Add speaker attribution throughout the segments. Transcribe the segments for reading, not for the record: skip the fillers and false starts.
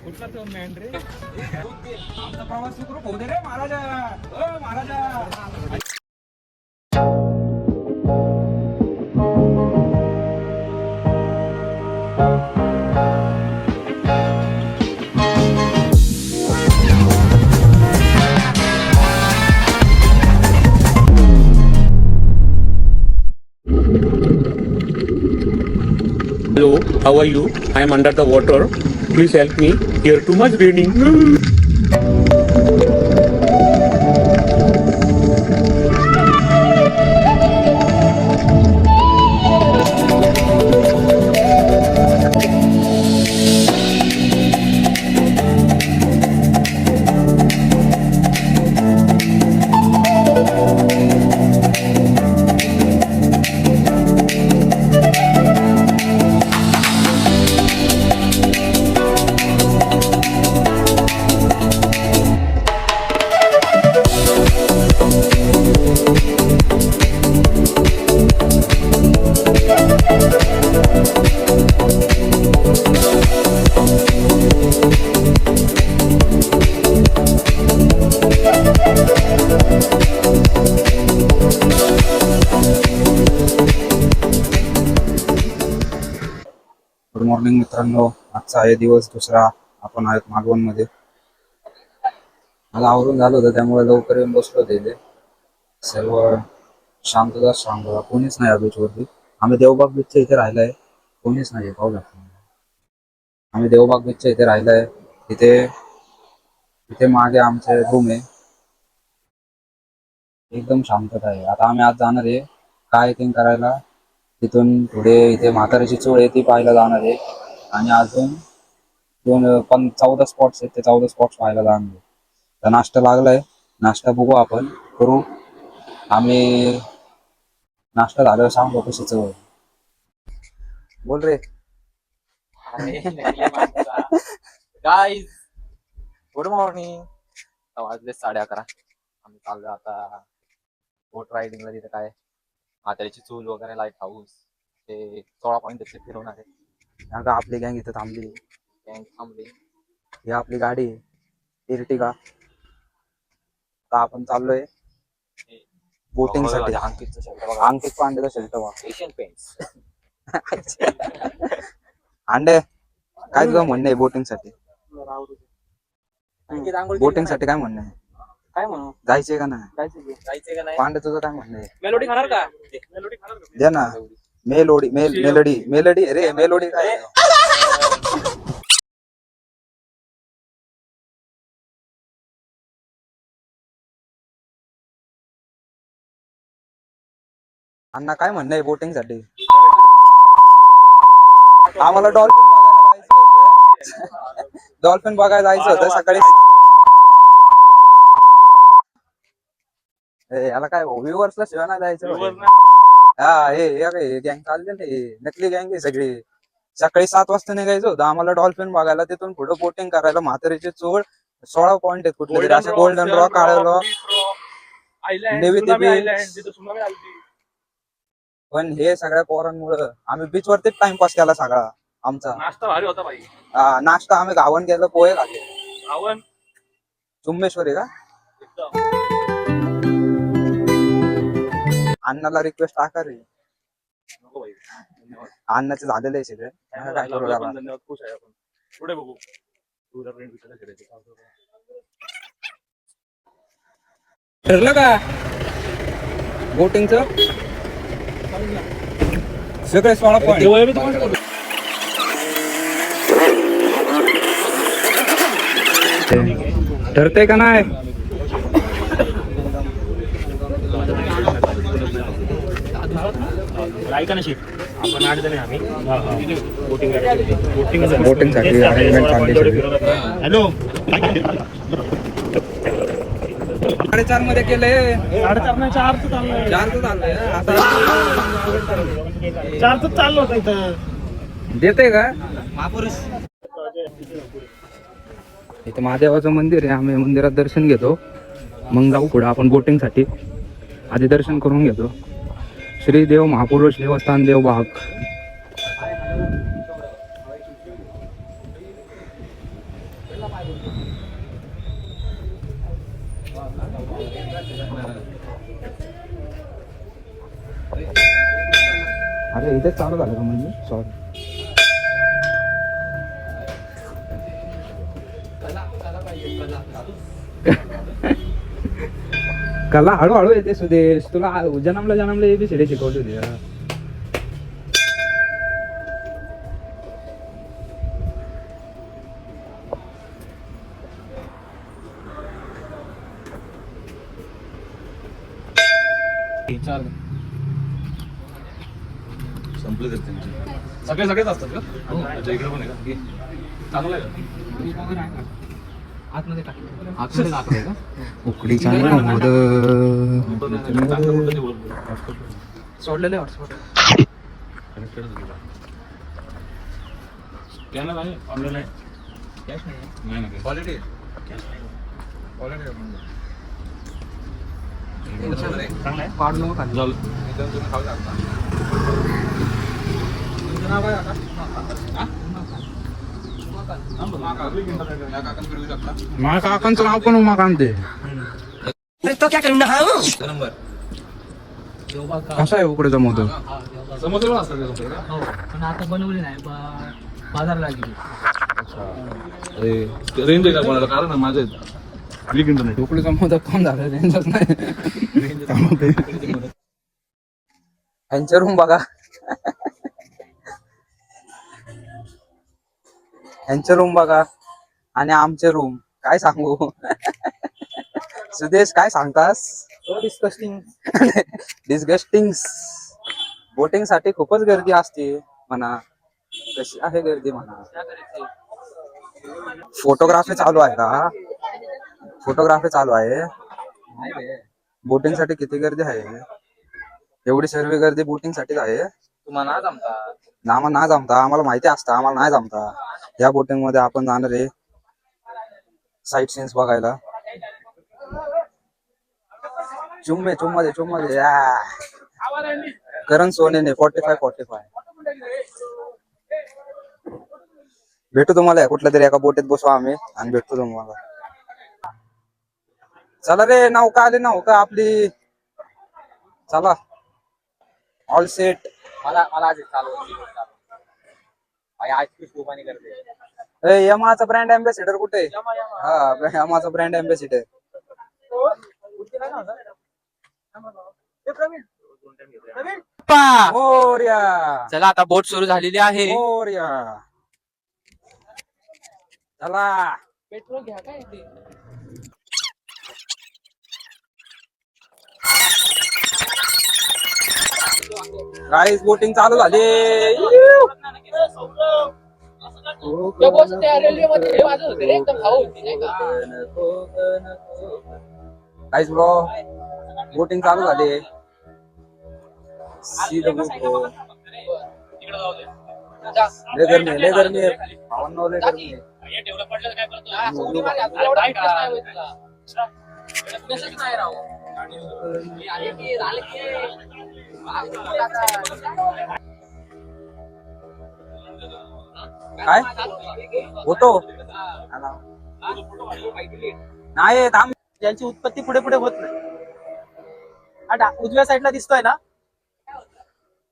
Speaker 1: कुठला तो मॅन रे आमचा प्रवास सुखरूप होऊ दे रे महाराजा. ओ महाराजा.
Speaker 2: Hello, how are you? I am under the water. Please help me. Here too much raining.
Speaker 3: Good morning मित्रांनो. आजचा आहे दिवस दुसरा. आपण आहेत मालवण मध्ये. मला आवरून झालं होतं त्यामुळे लवकर येऊन बसलो होते इथे. सर्व शांतता कोणीच नाही बीच वरती. आम्ही देवबाग बीचच्या इथे राहिलाय. कोणीच नाही पाहू लागतो. आम्ही देवबाग बीचच्या इथे राहिलाय. इथे मागे आमचे रूम आहे. एकदम शांतता आहे. आता आम्ही आज जाणार आहे कायाकिंग करायला. तिथून पुढे इथे म्हातारीची चूळ आहे ती पाहायला जाणार आहे. आणि अजून 14 स्पॉट्स आहेत ते 14 स्पॉट्स पाहायला जाणार आहे. तर नाश्ता लागलाय. नाश्ता बघू आपण करू. आम्ही नाश्ता झाल्यावर सांगू कशी चव. बोल रे.
Speaker 4: Guys good morning. वाजले 11:30. आम्ही चाललो आता बोट रायडिंगला. तिथे काय म्हातारीची चूल वगैरे, लाईट हाऊस, ते 16 पॉईंट फिरवणार आहे.
Speaker 3: आता आपली गँग इथे थांबली.
Speaker 4: गँग थांबली.
Speaker 3: ही आपली गाडी आहे इर्टिगा. आता आपण चाललोय बोटिंग साठी.
Speaker 4: अंकितचं शर्ट बघा.
Speaker 3: अंकित पांडेचा शर्ट बघा.
Speaker 4: Asian paints.
Speaker 3: अंडे काय तुझं म्हणणं आहे बोटिंग साठी? बोटिंग साठी काय म्हणणं आहे?
Speaker 4: काय म्हणू?
Speaker 3: जायचंय का नाही?
Speaker 4: जायचंय का नाही?
Speaker 3: पांडे तुझं काय म्हणणं आहे?
Speaker 4: मेलोडी खाणार का? मेलोडी खाणार का?
Speaker 3: दे ना. मेलोडी रे. मेलोडी काय? अण्णा काय म्हणणं आहे बोटिंग साठी? आम्हाला डॉल्फिन बघायला जायचं होतं सकाळी. याला काय व्ह्यूअर्सला शिवाय नाही जायचं. हा हे गँग चालले. नकली गँग आहे सगळी. सकाळी 7 वाजता निघायचं होतं आम्हाला डॉल्फिन बघायला. तिथून पुढे बोटिंग करायला. म्हातारीची चूळ 16 पॉईंट आहेत कुठले तरी असे. गोल्डन रॉक, काळे रॉक, पण हे सगळ्या पोरांमुळे आम्ही बीच वरतीच टाइमपास केला सगळा आमचा.
Speaker 1: नाश्ता भारी होता भाई.
Speaker 3: नाश्ता आम्ही गावण केलं. पोहे खाल्ले.
Speaker 1: गावण
Speaker 3: चुम्मेश्वरी का? अण्णाला रिक्वेस्ट टाका रे.
Speaker 1: नको भाई. धन्यवाद.
Speaker 3: अण्णाचे झालेले आहे सगळे. काय करू त्याला?
Speaker 1: धन्यवाद. खुश आहे आपण. पुढे बघू. तुझा फ्रेंड विचार करायचे.
Speaker 3: ठरलं का बोटिंगचं? सगळे 16 पॉईंट. ठरते का नाही?
Speaker 1: ऐका ना शिट. आपण 8 जण आहे आम्ही.
Speaker 3: बोटिंग साठी अरेंजमेंट चालली.
Speaker 1: हॅलो.
Speaker 3: 4:30 मध्ये केलंय.
Speaker 1: 4:30 नाही 4च चाललंय.
Speaker 3: 4च चाललंय. आता
Speaker 1: 4च चाललो होतं इथं.
Speaker 3: देते का? इथं महादेवाचं मंदिर आहे. आम्ही मंदिरात दर्शन घेतो मग जाऊ पुढे आपण बोटिंग साठी. आधी दर्शन करून घेतो. श्री देव महापुरुष देवस्थान देवबाग. अरे इथेच चालू झालं का म्हणजे सॉरी. कला हळूहळू येते सुदेश. तुला जन्मला जन्मला एबीसीडी शिकवली होती जरा.
Speaker 5: संपले तर त्यांचे सगळेच असतात का? अच्छा, इकडे पण आहे का? चांगलं आहे का?
Speaker 1: आतमध्ये टाकलं का?
Speaker 3: उकडीचा
Speaker 1: सोडलेलं हॉटस्पॉट.
Speaker 5: स्कॅनर आहे ऑनलाईन आहे.
Speaker 1: कॅश नाही
Speaker 5: नाही ना
Speaker 1: क्वालिटी
Speaker 5: चांगलं आहे.
Speaker 1: पाडू नको खाली.
Speaker 5: झालं.
Speaker 1: तुम्ही खाऊ शकता. तुमचं नाव काय आता?
Speaker 3: माझ्या काकांचं नाव पण उमाकांत आहे.
Speaker 1: नंबर
Speaker 3: कसा आहे उकडीचा मोदक?
Speaker 5: समोसे पण असतात का तुमच्याकडे?
Speaker 1: हो, पण आता बनवली नाही बाजारला गेली.
Speaker 5: अरे रेंज आहे का कोणाला? कारण आहे माझे वीक इंटरनेट.
Speaker 3: उकडीचा मोदक कम झालं रेंजच नाही. यांच्या रूम बघा. यांचे रूम बघा आणि आमचे रूम काय सांगू. सुदेश काय सांगतास?
Speaker 1: डिस्कस्टिंग.
Speaker 3: डिस्गस्टिंग. बोटिंग साठी खूपच गर्दी असते म्हणा. कशी आहे गर्दी म्हणा. फोटोग्राफी चालू आहे का? फोटोग्राफी चालू आहे. बोटिंग साठी किती गर्दी आहे? एवढी सर्व गर्दी बोटिंग साठीच आहे.
Speaker 1: तुम्हाला ना जमता.
Speaker 3: आम्हाला नाही जमता. आम्हाला माहिती असतं आम्हाला नाही जमता. या बोटिंग मध्ये आपण जाणार आहे साईट सीन्स बघायला. चुम्मे करण सोनेने 45. भेटू तुम्हाला कुठल्या तरी एका बोटीत बसू आम्ही आणि भेटतो तुम्हाला. चला रे नौका आली नौका आपली. चला ऑल सेट.
Speaker 4: मला आज चालू आईस्क्रीम खूप आणि करते.
Speaker 3: यमाचा ब्रँड अँबॅसिडर कुठे? हा यमाचा ब्रँड अँबॅसिडर. मोरया.
Speaker 1: चला आता बोट सुरू झालेली आहे.
Speaker 3: मोरया. चला
Speaker 1: पेट्रोल घ्या काय ते.
Speaker 3: गाईस बोटिंग चालू झाली. गाईस ब्रो बोटिंग चालू झाली. सी द बोट. लय गरमी आहे. भावांनो, लय गरमी आहे. काय होतो नाही थांब.
Speaker 6: ज्यांची उत्पत्ती पुढे पुढे होत नाही. हा उजव्या साईडला दिसतोय ना,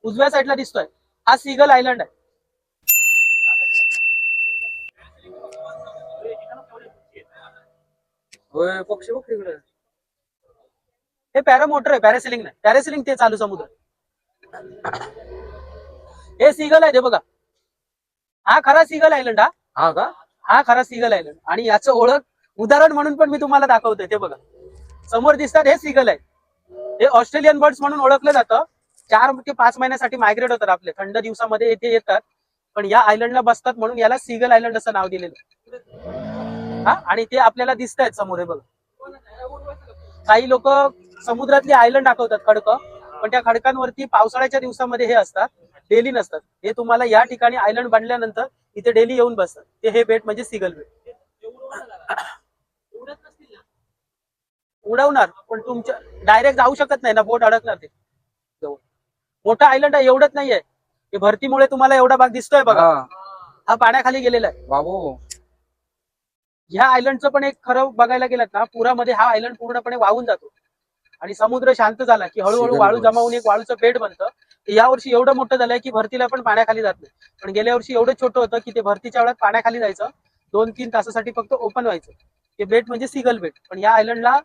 Speaker 6: उजव्या साईडला दिसतोय हा सीगल आयलंड आहे.
Speaker 3: होय पक्षी बघ तिकडे.
Speaker 6: हे पॅरामोटर आहे, पॅरासिलिंग नाही. पॅरासिलिंग ते चालू समुद्र. हे सीगल आहे ते बघा. हा खरा सीगल आयलंड.
Speaker 3: हा का?
Speaker 6: हा खरा सीगल आयलंड. आणि याचं ओळख उदाहरण म्हणून पण मी तुम्हाला दाखवतोय. ते बघा समोर दिसतात हे सीगल आहे. हे ऑस्ट्रेलियन बर्ड्स म्हणून ओळखलं जातं. 4 ते 5 महिन्यासाठी मायग्रेट होतात. आपले थंड दिवसामध्ये इथे येतात पण या आयलंडला बसतात म्हणून याला सीगल आयलंड असं नाव दिलेलं. हा आणि ते आपल्याला दिसत आहेत समोर. हे बघा काही लोक समुद्रातली आयलंड दाखवतात खडकं, पण त्या खडकांवरती पावसाळ्याच्या दिवसामध्ये हे असतात, डेली नसतात. हे तुम्हाला या ठिकाणी आयलंड बांधल्यानंतर इथे डेली येऊन बसतात. ते हे बेट म्हणजे सीगल बेट. उडवणार पण तुमच्या डायरेक्ट जाऊ शकत नाही ना, बोट अडकणार. ते मोठा आयलंड आहे, एवढंच नाहीये. हे भरतीमुळे तुम्हाला एवढा भाग दिसतोय बघा. हा पाण्याखाली गेलेला आहे
Speaker 3: बाबू
Speaker 6: ह्या आयलंडचं पण एक खरं बघायला गेलात ना, पुरामध्ये हा आयलंड पूर्णपणे वाहून जातो आणि समुद्र शांत झाला की हळूहळू
Speaker 3: Single
Speaker 6: वाळू
Speaker 3: boats.
Speaker 6: जमा होऊन एक वाळूचं बेट बनतं. या वर्षी एवढं मोठं झालंय की भरतीला पण पाण्याखाली जात नाही. पण गेल्या वर्षी एवढं छोटं होतं की ते भरतीच्या वेळात पाण्याखाली जायचं, 2-3 तासासाठी फक्त ओपन व्हायचं. ते बेट म्हणजे सिगल बेट. पण या आयलंडला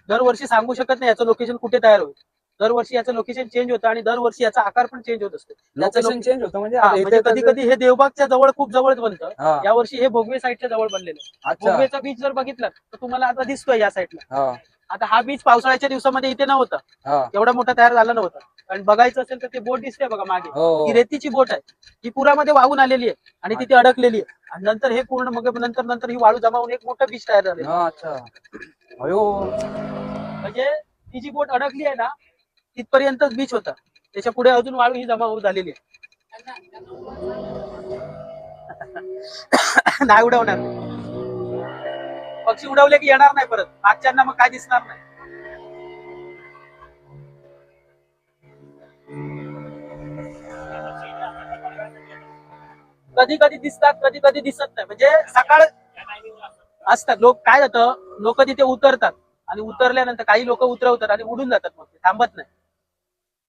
Speaker 6: दरवर्षी सांगू शकत नाही याचं लोकेशन कुठे तयार होईल. दरवर्षी याचं लोकेशन चेंज होतं आणि दरवर्षी याचा आकार पण चेंज होत असतो.
Speaker 3: लोकेशन चेंज होतं म्हणजे
Speaker 6: हा,
Speaker 3: आता
Speaker 6: म्हणजे
Speaker 3: इथे
Speaker 6: कधी कधी हे देवबागच्या जवळ खूप जवळच बनतं.
Speaker 3: हा.
Speaker 6: यावर्षी हे भोगवे साईडच्या जवळ बनलेलं आहे.
Speaker 3: अच्छा.
Speaker 6: भोगवेचा बीच जर बघितलं तर तुम्हाला आता दिसतोय या साईडला.
Speaker 3: हा
Speaker 6: आता हा बीच पावसाळ्याच्या दिवसामध्ये इथे नव्हता,
Speaker 3: हा
Speaker 6: एवढा मोठा तयार झाला नव्हता. आणि बघायचं असेल तर ते बोट दिसते बघा मागे,
Speaker 3: हो.
Speaker 6: ही रेतीची बोट आहे. ही पुरामध्ये वाहून आलेली आहे आणि तिथे अडकलेली आहे. आणि नंतर हे पूर्ण मग नंतर नंतर ही वाळू जमा होऊन एक मोठं बीच तयार झालेलं आहे.
Speaker 3: हा, अच्छा. अयो
Speaker 6: म्हणजे ती जी बोट अडकली आहे ना, तिथपर्यंतच बीच होता. त्याच्या पुढे अजून वाळू ही जमा होऊन झालेली आहे. नाही उडवणार. पक्षी उडवले की येणार नाही परत. मागच्यांना मग काय दिसणार नाही. कधी कधी दिसतात, कधी कधी दिसत नाही. म्हणजे सकाळ असतात लोक, काय जातं, लोक तिथे उतरतात आणि उतरल्यानंतर काही लोक उतरवतात आणि उडून जातात, मग ते थांबत नाही.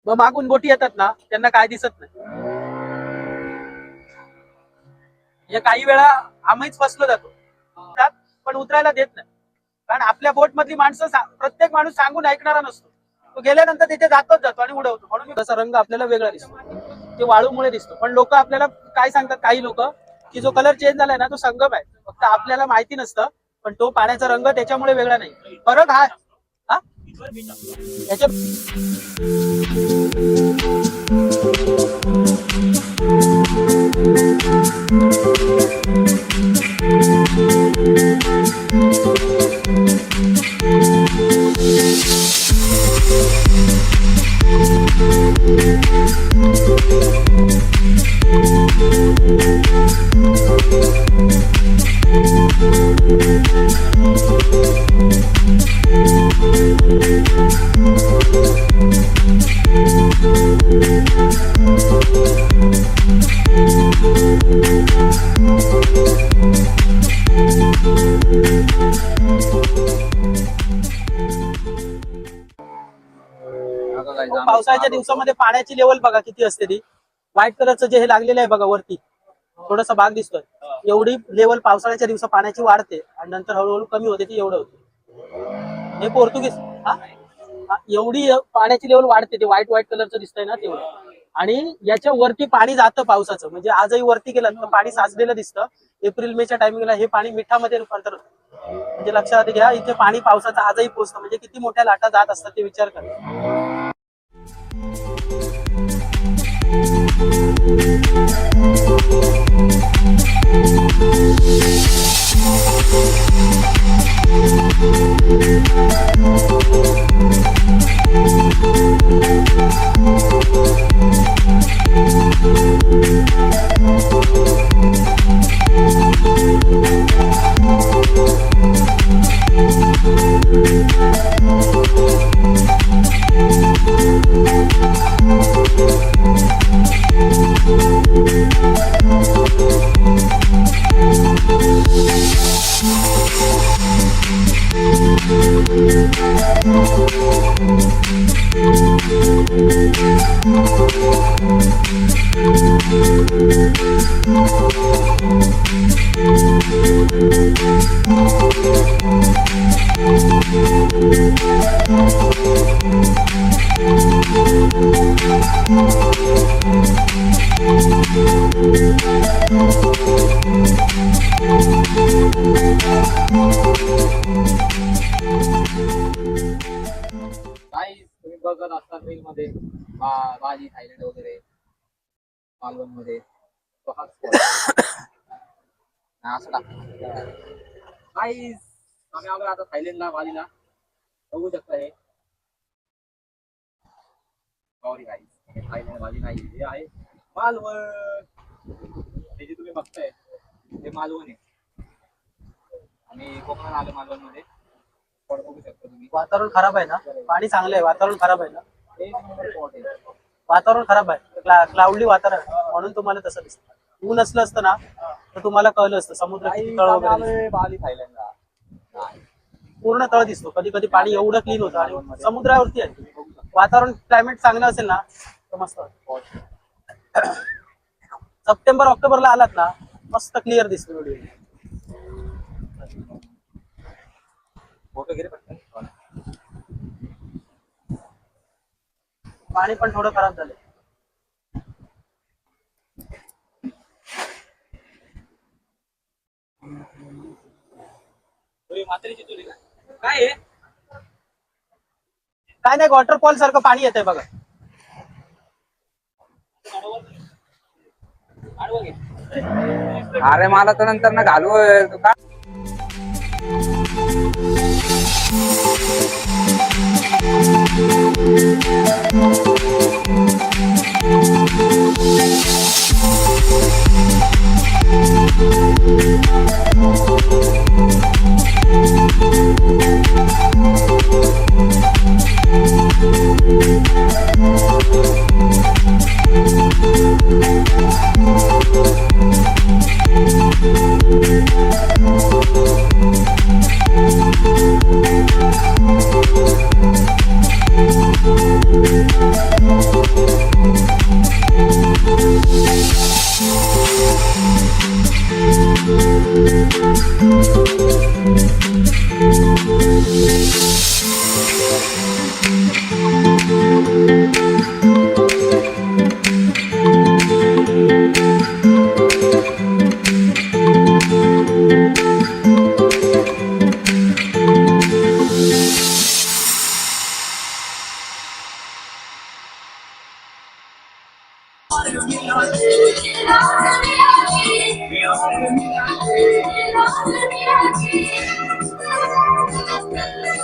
Speaker 6: मग मागून बोटी येतात ना, त्यांना काय दिसत नाही. म्हणजे काही वेळा आम्हीच फसलो जातो, पण उतरायला देत नाही. कारण आपल्या बोट मधली माणसं प्रत्येक माणूस सांगून ऐकणारा नसतो. तो गेल्यानंतर तिथे जातोच जातो आणि उडवतो. म्हणून तसा रंग आपल्याला वेगळा दिसतो, ते वाळूमुळे दिसतो. पण लोक आपल्याला काय सांगतात, काही लोक, की जो कलर चेंज झालाय ना तो संगम आहे, फक्त आपल्याला माहिती नसतं. पण तो पाण्याचा रंग त्याच्यामुळे वेगळा नाही. फरक हा याच्या पावसाळ्याच्या दिवसामध्ये पाण्याची लेवल बघा किती असते. ती व्हाईट कलरचं जे हे लागलेलं आहे बघा वरती, थोडासा भाग दिसतोय. एवढी लेवल पावसाळ्याच्या दिवसात पाण्याची वाढते आणि नंतर हळूहळू कमी होते. ती एवढं होते. हे पोर्तुगीज एवढी पाण्याची लेवल वाढते. ते व्हाईट व्हाईट कलरचं दिसतंय ना तेवढं. आणि याच्या वरती पाणी जातं पावसाचं. म्हणजे आजही वरती गेलं तर पाणी साचलेलं दिसतं. एप्रिल मेच्या टायमिंगला हे पाणी मिठामध्ये रूपांतर होतं. म्हणजे लक्षात घ्या, इथे पाणी पावसाचं आजही पोहोचतं. म्हणजे किती मोठ्या लाटा जात असतात ते विचार करा.
Speaker 4: काही तुम्ही बघत असतात रील मध्ये बाली थायलंड वगैरे मालवण मध्ये तो हाच spot. हा, असं काही आम्ही आलो आता थायलंडला, बालीला. बघू शकता हे सॉरी काही थायलंड बाली नाही, हे आहे मालवण. हे जे तुम्ही बघताय ते मालवण आहे. आम्ही कोकणात आलो मालवण मध्ये. बघू शकता तुम्ही.
Speaker 6: वातावरण खराब आहे ना, पाणी चांगलं आहे, वातावरण खराब आहे ना.
Speaker 4: एक नंबर स्पॉट आहे.
Speaker 6: वातावरण खराब आहे, क्लाउडली वातावरण आहे, म्हणून तुम्हाला तसं दिसतं. ऊन असलं असतं ना तर तुम्हाला कळलं असतं समुद्र किती तळ वगैरे दिसतं.
Speaker 4: बाली थायलंडला
Speaker 6: पूर्ण तळ दिसतो. कधी कधी पाणी एवढं क्लीन होतं आणि समुद्रावरती आहे. वातावरण क्लायमेट चांगलं असेल ना तर मस्त वाटतं. सप्टेंबर ऑक्टोबरला आलात ना मस्त क्लिअर दिसतो व्हिडिओ.
Speaker 4: फोटो वगैरे पडतात.
Speaker 6: पाणी पण थोडं खराब झालं.
Speaker 1: काय आहे
Speaker 6: काय नाही, वॉटरफॉल सारखं पाणी येतंय बघा.
Speaker 3: अरे मला तर नंतर ना घालू का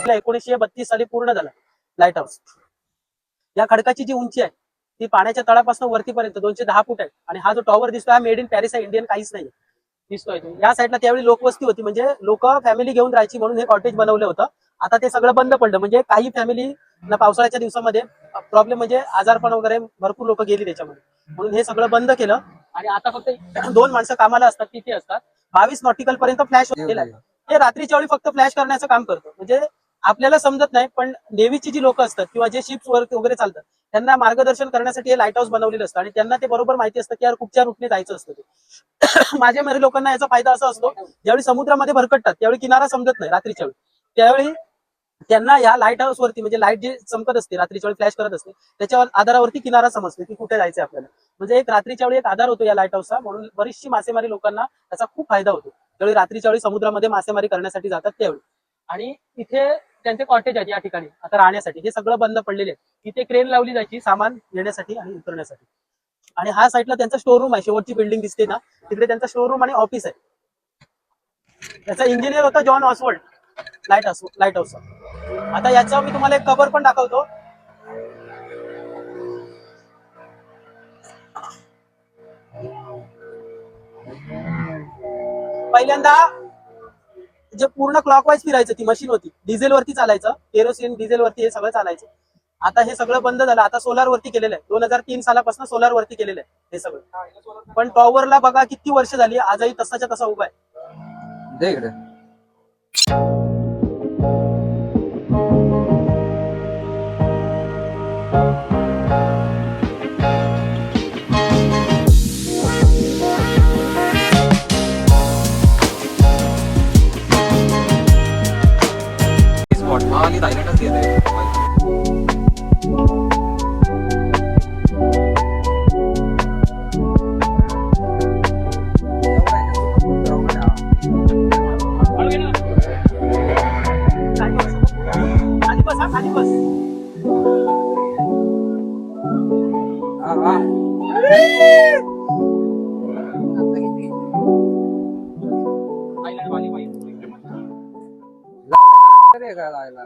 Speaker 6: आपला 1932 साली पूर्ण झाला लाईट हाऊस. या खडकाची जी उंची आहे ती पाण्याच्या तळापासून वरतीपर्यंत 210 फूट आहे. आणि हा जो टॉवर दिसतोय हा मेड इन पॅरिस आहे, इंडियन काहीच नाही दिसतोय. या साईडला त्यावेळी लोकवस्ती होती, म्हणजे लोक फॅमिली घेऊन राहायची म्हणून हे कॉटेज बनवलं होतं. आता ते सगळं बंद पडलं, म्हणजे काही फॅमिली पावसाळ्याच्या दिवसामध्ये प्रॉब्लेम म्हणजे आजारपण वगैरे भरपूर लोक गेली त्याच्यामध्ये, म्हणून हे सगळं बंद केलं. आणि आता फक्त 2 माणसं कामाला असतात, तिथे असतात. 22 नॉटिकल पर्यंत फ्लॅश केलाय. हे रात्रीच्या वेळी फक्त फ्लॅश करण्याचं काम करतं. म्हणजे आपल्याला समजत नाही, पण नेव्हीची जी लोक असतात किंवा जे शिप्स वगैरे चालतात त्यांना मार्गदर्शन करण्यासाठी हे लाईट हाऊस बनवलेलं असतं. आणि त्यांना ते बरोबर माहिती असतं की यार कुठच्या रूटने जायचं असतं ते. माझ्या मरे लोकांना याचा फायदा असा असतो, ज्यावेळी समुद्रामध्ये भरकटतात त्यावेळी किनारा समजत नाही रात्रीच्या वेळी, त्यावेळी त्यांना या लाईट हाऊस वरती, म्हणजे लाईट जी चमकत असते रात्रीच्या वेळी फ्लॅश करत असते, त्याच्या आधारावरती किनारा समजते की कुठे जायचं आपल्याला. म्हणजे एक रात्रीच्या वेळी एक आधार होतो या लाईट हाऊसचा, म्हणून बरीचशी मासेमारी लोकांना त्याचा खूप फायदा होतो. त्यावेळी रात्रीच्या वेळी समुद्रामध्ये मासेमारी करण्यासाठी जातात त्यावेळी. आणि इथे त्यांचे कॉटेज आहेत या ठिकाणी आता राहण्यासाठी, हे सगळं बंद पडलेले आहे. इथे क्रेन लावली जायची सामान नेण्यासाठी आणि उतरण्यासाठी. आणि हा साईडला त्यांचा स्टोर रूम आहे, शेवटची बिल्डिंग दिसते ना तिकडे त्यांचा स्टोर रूम आणि ऑफिस आहे. त्याचा इंजिनियर होता जॉन ऑसवर्ल्ड लाईट हाऊसचा. आता याच्यावर मी तुम्हाला एक कव्हर पण दाखवतो. पहिल्यांदा जे पूर्ण क्लॉकवाईज फिरायचं ती मशीन होती, डिझेल वरती चालायचं, केरोसिन डिझेल वरती हे सगळं चालायचं. आता हे सगळं बंद झालं, आता सोलार वरती केलेलं आहे. 2003 सालापासून सोलार वरती केलेलं आहे हे सगळं. पण टॉवरला बघा किती वर्ष झाली, आजही तसाच्या तसा उभा आहे.
Speaker 3: दे इकडे.
Speaker 4: स्पॉट माली थायलंडच येते.
Speaker 6: खाली बस, हा खाली बस.
Speaker 3: जायला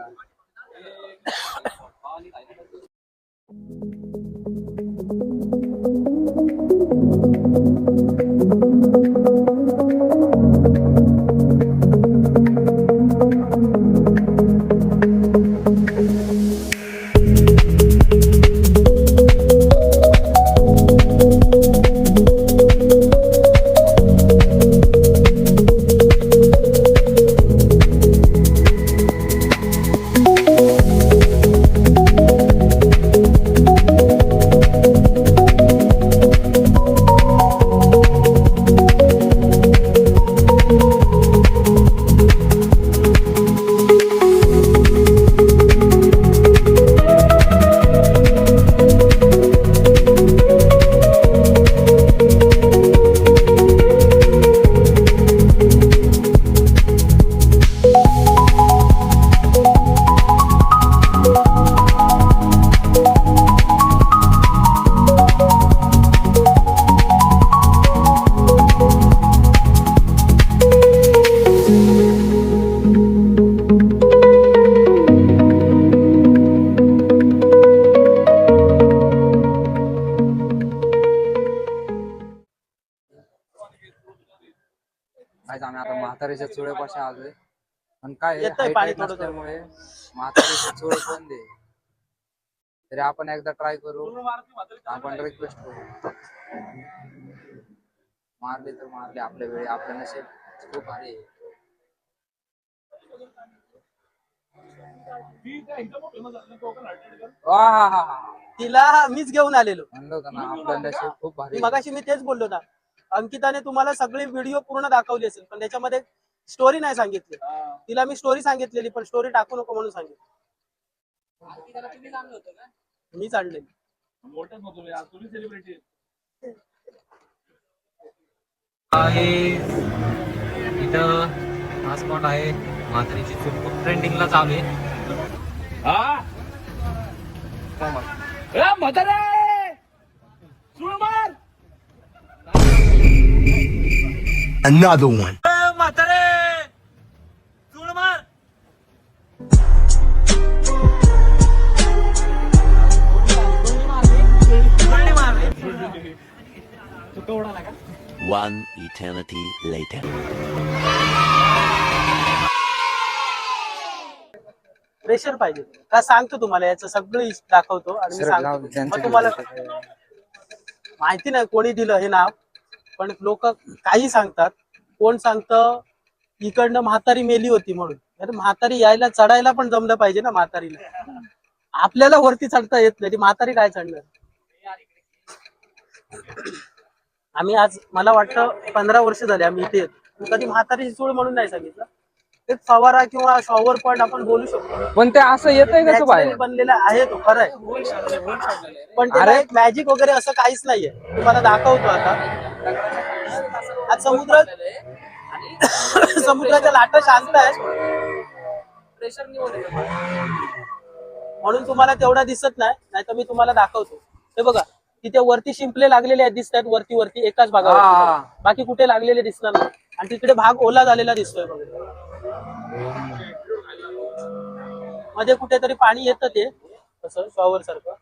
Speaker 3: म्हातारीच्या चुळ्यापाशी आलोय, पण काय
Speaker 6: येतंय पाणी
Speaker 3: height
Speaker 6: थोडं
Speaker 3: नसल्यामुळे म्हातारीची चुळ बंद आहे. तरी आपण एकदा ट्राय करू, आपण रिक्वेस्ट करू. मारले तर मारले, आपल्या वेळी आपल्या नशीब खूप भारी आहे.
Speaker 6: तिला मीच घेऊन आलेलो.
Speaker 3: म्हणलं होतं ना, आपलं नशीब खूप भारी आहे.
Speaker 6: मगाशी मी तेच बोललो ना, अंकिताने तुम्हाला सगळी व्हिडिओ पूर्ण दाखवली असेल, पण त्याच्यामध्ये स्टोरी नाही सांगितली. तिला मी स्टोरी सांगितलेली, पण स्टोरी टाकू नको म्हणून सांगितलं. मीच आणलेली.
Speaker 4: इथं हा स्पॉट आहे, म्हातारीची चूल खूप ट्रेंडिंगला चालू आहे.
Speaker 1: हा ए, म्हातारे चूळ मार.
Speaker 7: Another one.
Speaker 4: म्हातारे चूल मार.
Speaker 7: One eternity later.
Speaker 6: प्रेशर पाहिजे का सांगतो तुम्हाला, याचं सगळं दाखवतो आणि मी
Speaker 3: सिरप लावलं,
Speaker 6: सांगतो.
Speaker 3: त्यांचं
Speaker 6: मग तुम्हाला
Speaker 3: घेतलं.
Speaker 6: माहिती नाही कोणी दिलं हे नाव, पण लोक काही सांगतात. कोण सांगतं इकडनं म्हातारी मेली होती म्हणून. अरे म्हातारी यायला चढायला पण जमलं पाहिजे ना म्हातारीला. आपल्याला वरती चढता येत नाही, ती म्हातारी काय चढणार. आम्ही आज मला वाटतं 15 वर्ष झाले आम्ही इथे येतो. कधी म्हातारीची चूळ म्हणून नाही सांगितलं. एक फवारा किंवा शॉवर पॉइंट आपण बोलू शकतो,
Speaker 3: पण ते असं येतंय कसं
Speaker 6: Naturally
Speaker 3: बाहेर?
Speaker 6: बनलेला आहे तो, खरं आहे. पण त्याला एक मॅजिक वगैरे असं काहीच नाहीये. तुम्हाला दाखवतो आता. आज समुद्राच्या लाटा शांत आहेत म्हणून तुम्हाला तेवढा दिसत नाही, नाहीतर मी तुम्हाला दाखवतो. हे बघा, तिथे वरती शिंपले लागलेले आहेत, दिसतात वरती वरती एकाच भागावर, बाकी कुठे लागलेले दिसणार नाही. आणि तिकडे भाग ओला झालेला दिसतोय बघा. मध्ये कुठेतरी पाणी येतं ते असं शॉवर सारखं.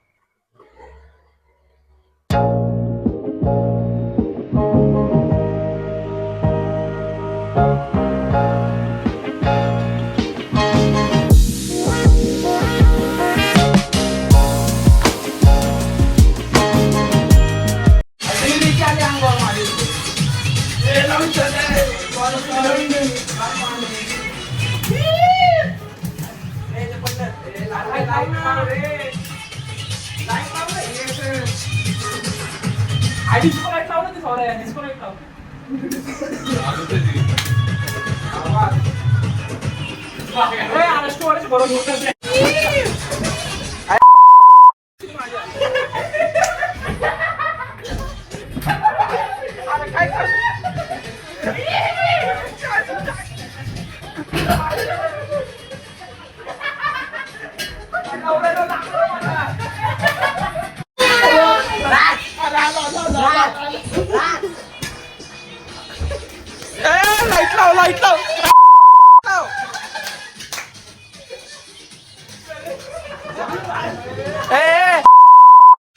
Speaker 6: लाईट लाव.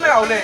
Speaker 1: लावले